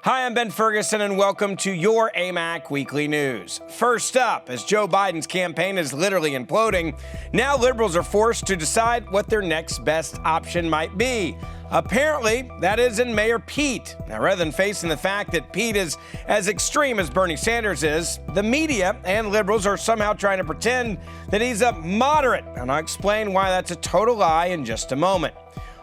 Hi, I'm Ben Ferguson, and welcome to your AMAC Weekly News. First up, as Joe Biden's campaign is literally imploding, now liberals are forced to decide what their next best option might be. Apparently, that is in Mayor Pete. Now, rather than facing the fact that Pete is as extreme as Bernie Sanders is, the media and liberals are somehow trying to pretend that he's a moderate, and I'll explain why that's a total lie in just a moment.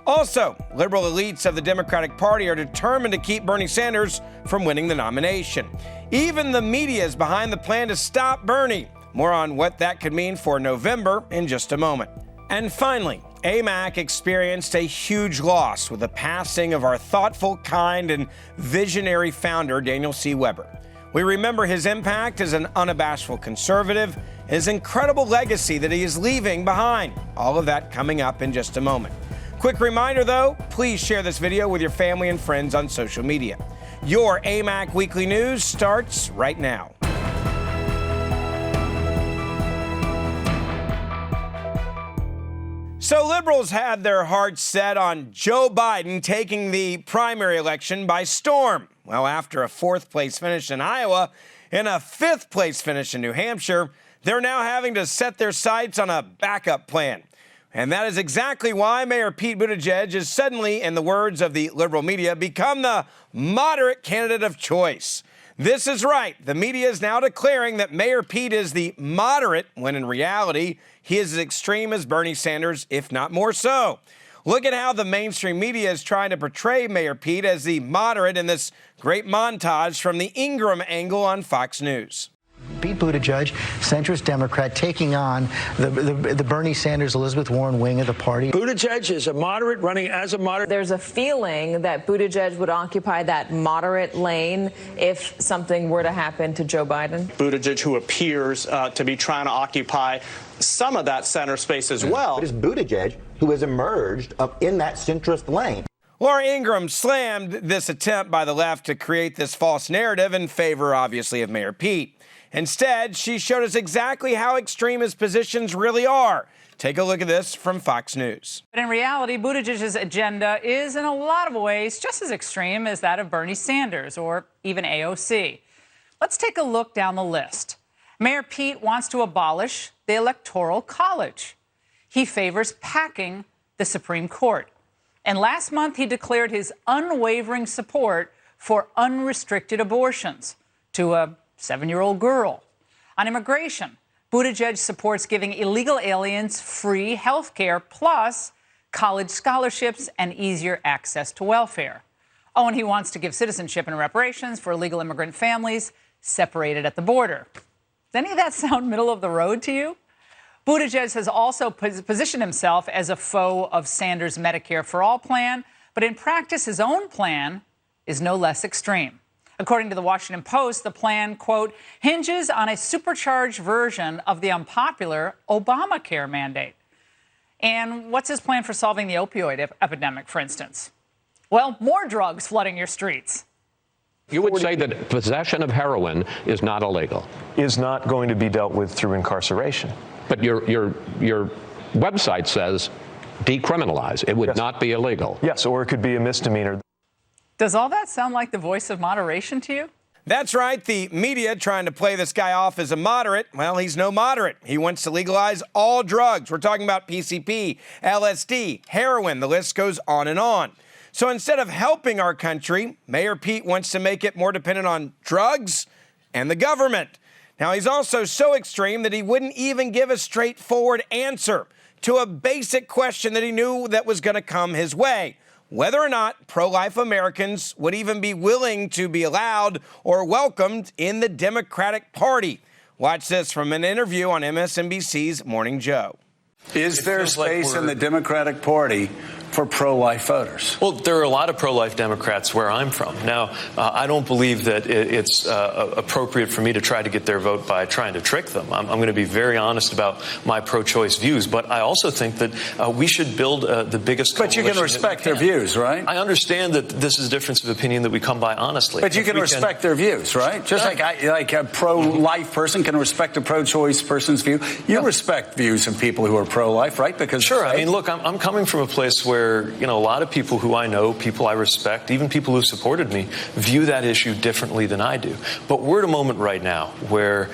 Also, liberal elites of the Democratic Party are determined to keep Bernie Sanders from winning the nomination. Even the media is behind the plan to stop Bernie. More on what that could mean for November in just a moment. And finally, AMAC experienced a huge loss with the passing of our thoughtful, kind, and visionary founder, Daniel C. Weber. We remember his impact as an unabashful conservative, his incredible legacy that he is leaving behind. All of that coming up in just a moment. Quick reminder, though, please share this video with your family and friends on social media. Your AMAC Weekly News starts right now. So liberals had their hearts set on Joe Biden taking the primary election by storm. Well, after a fourth-place finish in Iowa and a fifth-place finish in New Hampshire, they're now having to set their sights on a backup plan. And that is exactly why Mayor Pete Buttigieg is suddenly, in the words of the liberal media, become the moderate candidate of choice. This is right. The media is now declaring that Mayor Pete is the moderate, when in reality, he is as extreme as Bernie Sanders, if not more so. Look at how the mainstream media is trying to portray Mayor Pete as the moderate in this great montage from the Ingram angle on Fox News. Pete Buttigieg, centrist Democrat, taking on the Bernie Sanders, Elizabeth Warren wing of the party. Buttigieg is a moderate, running as a moderate. There's a feeling that Buttigieg would occupy that moderate lane if something were to happen to Joe Biden. Buttigieg, who appears to be trying to occupy some of that center space as well. It is Buttigieg who has emerged up in that centrist lane. Laura Ingraham slammed this attempt by the left to create this false narrative in favor, obviously, of Mayor Pete. Instead, she showed us exactly how extreme his positions really are. Take a look at this from Fox News. But in reality, Buttigieg's agenda is in a lot of ways just as extreme as that of Bernie Sanders or even AOC. Let's take a look down the list. Mayor Pete wants to abolish the Electoral College. He favors packing the Supreme Court. And last month, he declared his unwavering support for unrestricted abortions to a 7-year-old girl. On immigration, Buttigieg supports giving illegal aliens free health care, plus college scholarships and easier access to welfare. Oh, and he wants to give citizenship and reparations for illegal immigrant families separated at the border. Does any of that sound middle of the road to you? Buttigieg has also positioned himself as a foe of Sanders' Medicare for All plan, but in practice, his own plan is no less extreme. According to the Washington Post, the plan, quote, hinges on a supercharged version of the unpopular Obamacare mandate. And what's his plan for solving the opioid epidemic, for instance? Well, more drugs flooding your streets. You would say that possession of heroin is not illegal. Is not going to be dealt with through incarceration. But your website says decriminalize. It would not be illegal. Yes, or it could be a misdemeanor. Does all that sound like the voice of moderation to you? That's right. The media trying to play this guy off as a moderate. Well, he's no moderate. He wants to legalize all drugs. We're talking about PCP, LSD, heroin. The list goes on and on. So instead of helping our country, Mayor Pete wants to make it more dependent on drugs and the government. Now, he's also so extreme that he wouldn't even give a straightforward answer to a basic question that he knew that was going to come his way. Whether or not pro-life Americans would even be willing to be allowed or welcomed in the Democratic Party. Watch this from an interview on MSNBC's Morning Joe. Is there space in the Democratic Party for pro-life voters? Well, there are a lot of pro-life Democrats where I'm from. Now, I don't believe that it's appropriate for me to try to get their vote by trying to trick them. I'm going to be very honest about my pro-choice views, but I also think that we should build the biggest But you can respect their views, right? I understand that this is a difference of opinion that we come by honestly. But you can respect their views, right? Just like a pro-life person can respect a pro-choice person's view. You respect views of people who are pro-life, right? Because sure. I mean, look, I'm coming from a place where where, a lot of people who I know, people I respect, even people who supported me, view that issue differently than I do. But we're at a moment right now where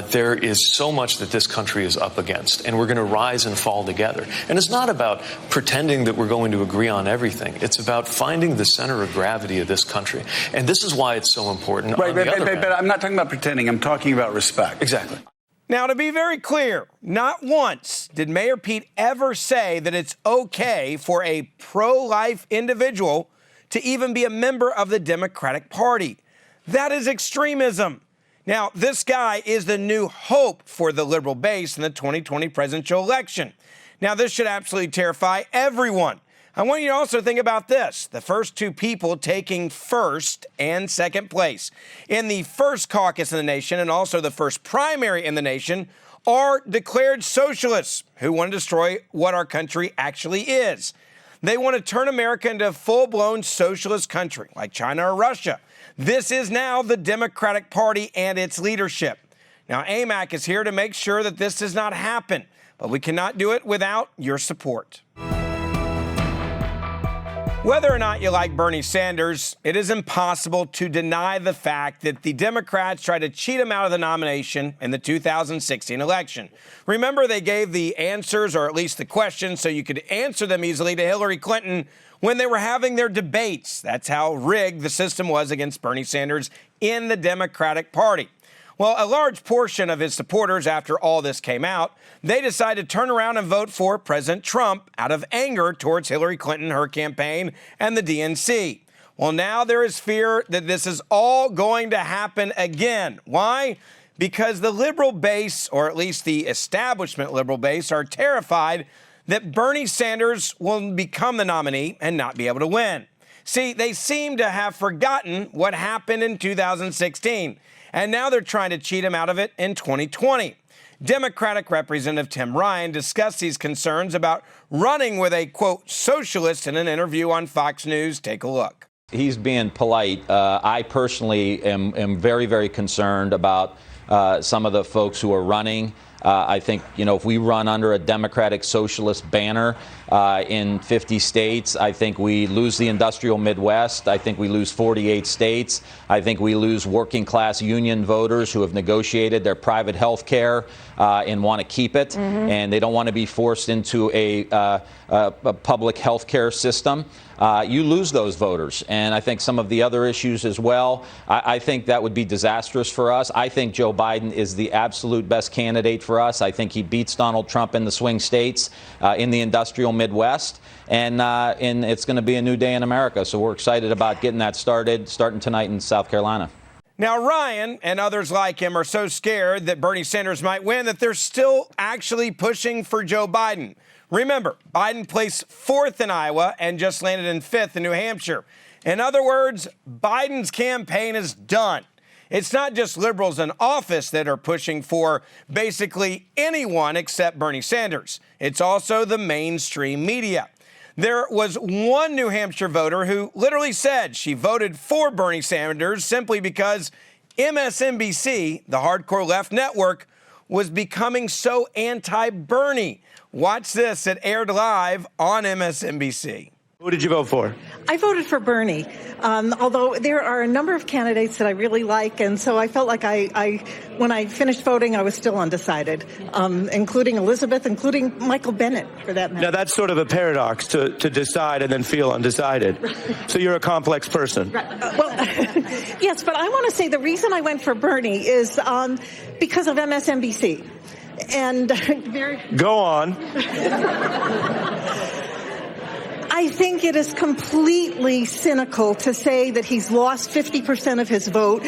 there is so much that this country is up against, and we're going to rise and fall together. And it's not about pretending that we're going to agree on everything. It's about finding the center of gravity of this country. And this is why it's so important. Right, but I'm not talking about pretending. I'm talking about respect. Exactly. Now, to be very clear, not once did Mayor Pete ever say that it's okay for a pro-life individual to even be a member of the Democratic Party. That is extremism. Now, this guy is the new hope for the liberal base in the 2020 presidential election. Now, this should absolutely terrify everyone. I want you to also think about this. The first two people taking first and second place in the first caucus in the nation and also the first primary in the nation are declared socialists who want to destroy what our country actually is. They want to turn America into a full-blown socialist country like China or Russia. This is now the Democratic Party and its leadership. Now, AMAC is here to make sure that this does not happen, but we cannot do it without your support. Whether or not you like Bernie Sanders, it is impossible to deny the fact that the Democrats tried to cheat him out of the nomination in the 2016 election. Remember, they gave the answers, or at least the questions, so you could answer them easily to Hillary Clinton when they were having their debates. That's how rigged the system was against Bernie Sanders in the Democratic Party. Well, a large portion of his supporters, after all this came out, they decided to turn around and vote for President Trump out of anger towards Hillary Clinton, her campaign, and the DNC. Well, now there is fear that this is all going to happen again. Why? Because the liberal base, or at least the establishment liberal base, are terrified that Bernie Sanders will become the nominee and not be able to win. See, they seem to have forgotten what happened in 2016. And now they're trying to cheat him out of it in 2020. Democratic Representative Tim Ryan discussed these concerns about running with a, quote, socialist in an interview on Fox News. Take a look. He's being polite. I personally am very, very concerned about some of the folks who are running. I think, if we run under a Democratic Socialist banner in 50 states, I think we lose the industrial Midwest. I think we lose 48 states. I think we lose working class union voters who have negotiated their private health care and want to keep it. Mm-hmm. And they don't want to be forced into a public health care system. You lose those voters. And I think some of the other issues as well, I think that would be disastrous for us. I think Joe Biden is the absolute best candidate for us. I think he beats Donald Trump in the swing states, in the industrial Midwest. And it's going to be a new day in America. So we're excited about getting that starting tonight in South Carolina. Now, Ryan and others like him are so scared that Bernie Sanders might win that they're still actually pushing for Joe Biden. Remember, Biden placed 4th in Iowa and just landed in 5th in New Hampshire. In other words, Biden's campaign is done. It's not just liberals in office that are pushing for basically anyone except Bernie Sanders. It's also the mainstream media. There was one New Hampshire voter who literally said she voted for Bernie Sanders simply because MSNBC, the hardcore left network, was becoming so anti-Bernie. Watch this. It aired live on MSNBC. Who did you vote for? I voted for Bernie, although there are a number of candidates that I really like, and so I felt like when I finished voting, I was still undecided, including Elizabeth, including Michael Bennet, for that matter. Now, that's sort of a paradox to decide and then feel undecided. So you're a complex person. Right. Yes, but I want to say the reason I went for Bernie is because of MSNBC. And Go on. I think it is completely cynical to say that he's lost 50% of his vote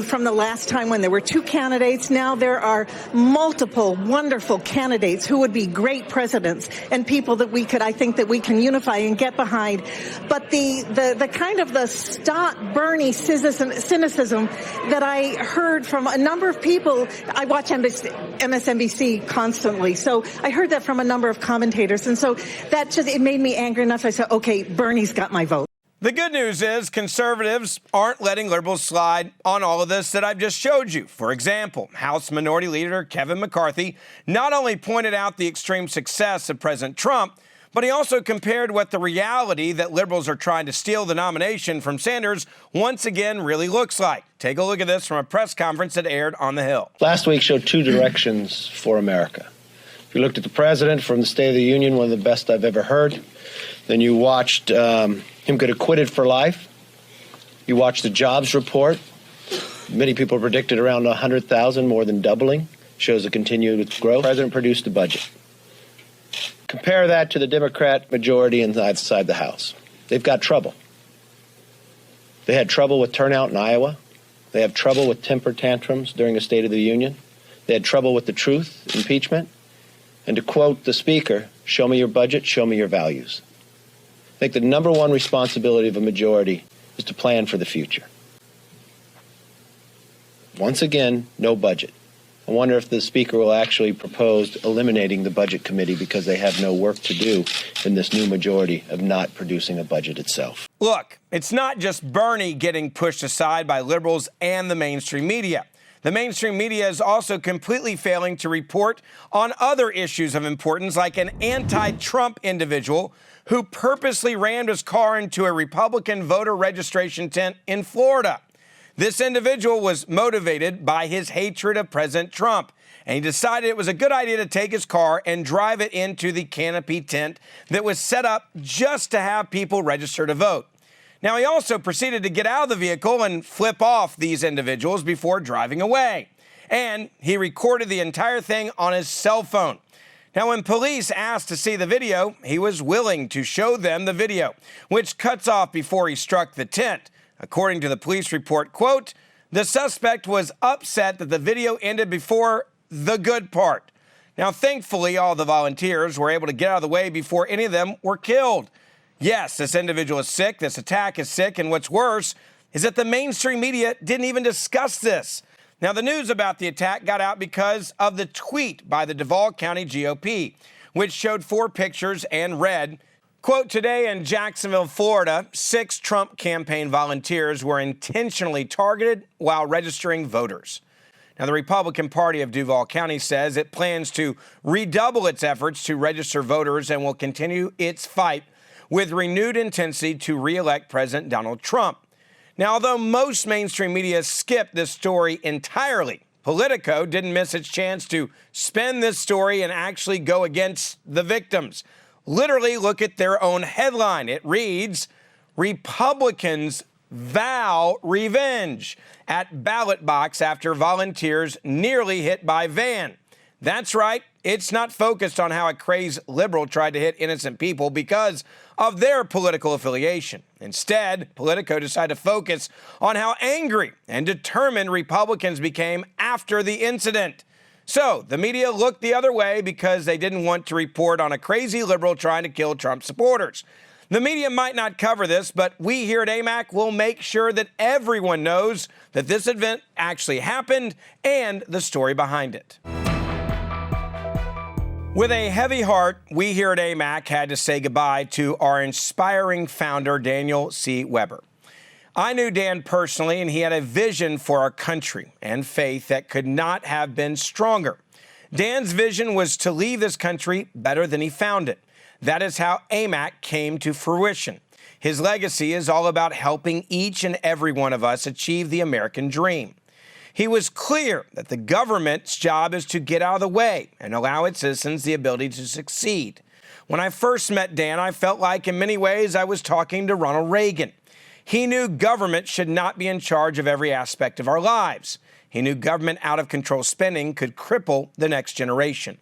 from the last time when there were 2 candidates. Now there are multiple wonderful candidates who would be great presidents and people that I think that we can unify and get behind. But the kind of the stop Bernie cynicism that I heard from a number of people, I watch MSNBC constantly, so I heard that from a number of commentators, and so it made me angry enough. I said, okay, Bernie's got my vote. The good news is conservatives aren't letting liberals slide on all of this that I've just showed you. For example, House Minority Leader Kevin McCarthy not only pointed out the extreme success of President Trump, But he also compared what the reality that liberals are trying to steal the nomination from Sanders once again really looks like. Take a look at this from a press conference that aired on the Hill. Last week showed two directions for America. If you looked at the president from the State of the Union, one of the best I've ever heard, then you watched him get acquitted for life. You watched the jobs report. Many people predicted around 100,000, more than doubling. Shows a continued growth. The president produced a budget. Compare that to the Democrat majority inside the House. They've got trouble. They had trouble with turnout in Iowa. They have trouble with temper tantrums during a State of the Union. They had trouble with the truth, impeachment. And to quote the Speaker, show me your budget, show me your values. I think the number one responsibility of a majority is to plan for the future. Once again, no budget. I wonder if the Speaker will actually propose eliminating the Budget Committee because they have no work to do in this new majority of not producing a budget itself. Look, it's not just Bernie getting pushed aside by liberals and the mainstream media. The mainstream media is also completely failing to report on other issues of importance, like an anti-Trump individual who purposely rammed his car into a Republican voter registration tent in Florida. This individual was motivated by his hatred of President Trump, and he decided it was a good idea to take his car and drive it into the canopy tent that was set up just to have people register to vote. Now, he also proceeded to get out of the vehicle and flip off these individuals before driving away. And he recorded the entire thing on his cell phone. Now, when police asked to see the video, he was willing to show them the video, which cuts off before he struck the tent. According to the police report, quote, the suspect was upset that the video ended before the good part. Now, thankfully, all the volunteers were able to get out of the way before any of them were killed. Yes, this individual is sick, this attack is sick, and what's worse is that the mainstream media didn't even discuss this. Now, the news about the attack got out because of the tweet by the Duval County GOP, which showed 4 pictures and read, quote, today in Jacksonville, Florida, 6 Trump campaign volunteers were intentionally targeted while registering voters. Now, the Republican Party of Duval County says it plans to redouble its efforts to register voters and will continue its fight with renewed intensity to re-elect President Donald Trump. Now, although most mainstream media skipped this story entirely, Politico didn't miss its chance to spin this story and actually go against the victims. Literally, look at their own headline. It reads, Republicans vow revenge at ballot box after volunteers nearly hit by van. That's right. It's not focused on how a crazed liberal tried to hit innocent people because of their political affiliation. Instead, Politico decided to focus on how angry and determined Republicans became after the incident. So the media looked the other way because they didn't want to report on a crazy liberal trying to kill Trump supporters. The media might not cover this, but we here at AMAC will make sure that everyone knows that this event actually happened and the story behind it. With a heavy heart, we here at AMAC had to say goodbye to our inspiring founder, Daniel C. Weber. I knew Dan personally, and he had a vision for our country and faith that could not have been stronger. Dan's vision was to leave this country better than he found it. That is how AMAC came to fruition. His legacy is all about helping each and every one of us achieve the American dream. He was clear that the government's job is to get out of the way and allow its citizens the ability to succeed. When I first met Dan, I felt like in many ways I was talking to Ronald Reagan. He knew government should not be in charge of every aspect of our lives. He knew government out-of-control spending could cripple the next generation.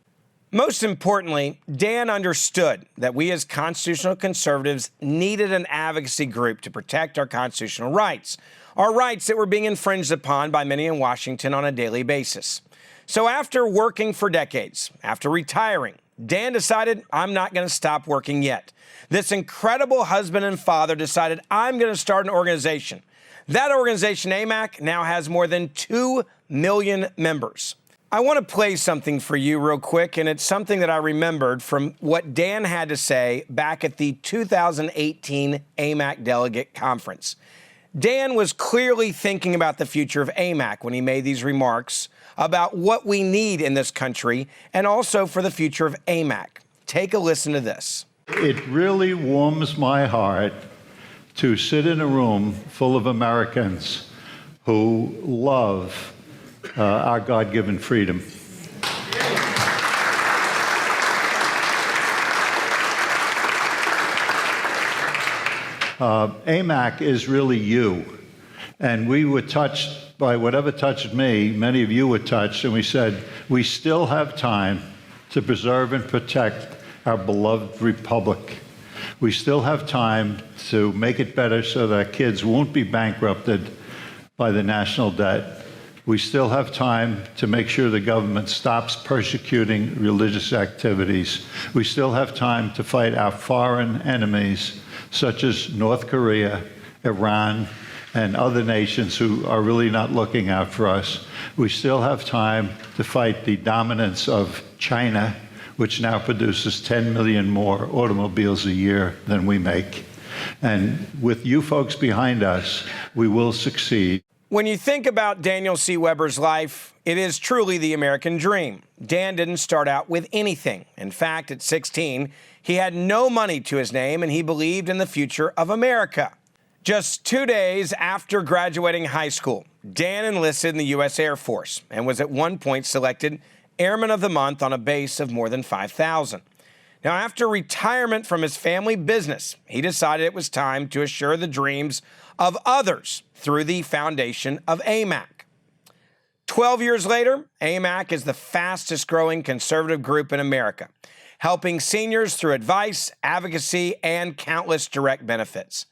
Most importantly, Dan understood that we as constitutional conservatives needed an advocacy group to protect our constitutional rights that were being infringed upon by many in Washington on a daily basis. So after working for decades, after retiring, Dan decided, I'm not going to stop working yet. This incredible husband and father decided, I'm going to start an organization. That organization, AMAC, now has more than 2 million members. I want to play something for you real quick, and it's something that I remembered from what Dan had to say back at the 2018 AMAC Delegate Conference. Dan was clearly thinking about the future of AMAC when he made these remarks about what we need in this country and also for the future of AMAC. Take a listen to this. It really warms my heart to sit in a room full of Americans who love our God-given freedom. AMAC is really you. And we were touched by whatever touched me. Many of you were touched, and we said, we still have time to preserve and protect our beloved republic. We still have time to make it better so that our kids won't be bankrupted by the national debt. We still have time to make sure the government stops persecuting religious activities. We still have time to fight our foreign enemies, such as North Korea, Iran, and other nations who are really not looking out for us. We still have time to fight the dominance of China, which now produces 10 million more automobiles a year than we make. And with you folks behind us, we will succeed. When you think about Daniel C. Weber's life, it is truly the American dream. Dan didn't start out with anything. In fact, at 16, he had no money to his name, and he believed in the future of America. Just 2 days after graduating high school, Dan enlisted in the U.S. Air Force and was at one point selected Airman of the Month on a base of more than 5,000. Now, after retirement from his family business, he decided it was time to assure the dreams of others through the foundation of AMAC. 12 years later, AMAC is the fastest growing conservative group in America, helping seniors through advice, advocacy, and countless direct benefits.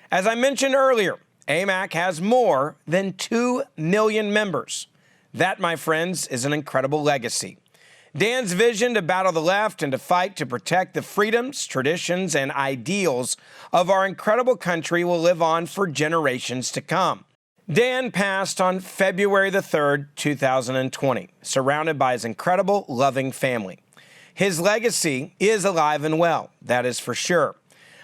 As I mentioned earlier, AMAC has more than 2 million members. That, my friends, is an incredible legacy. Dan's vision to battle the left and to fight to protect the freedoms, traditions, and ideals of our incredible country will live on for generations to come. Dan passed on February the 3rd, 2020, surrounded by his incredible, loving family. His legacy is alive and well, that is for sure.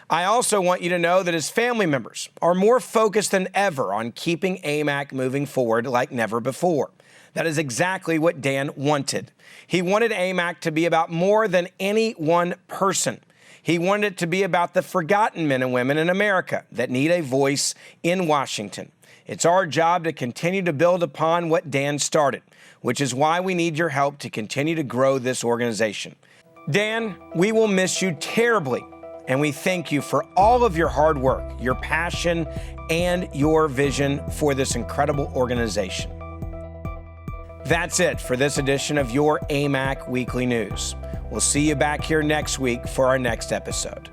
I also want you to know that his family members are more focused than ever on keeping AMAC moving forward like never before. That is exactly what Dan wanted. He wanted AMAC to be about more than any one person. He wanted it to be about the forgotten men and women in America that need a voice in Washington. It's our job to continue to build upon what Dan started, which is why we need your help to continue to grow this organization. Dan, we will miss you terribly, and we thank you for all of your hard work, your passion, and your vision for this incredible organization. That's it for this edition of your AMAC Weekly News. We'll see you back here next week for our next episode.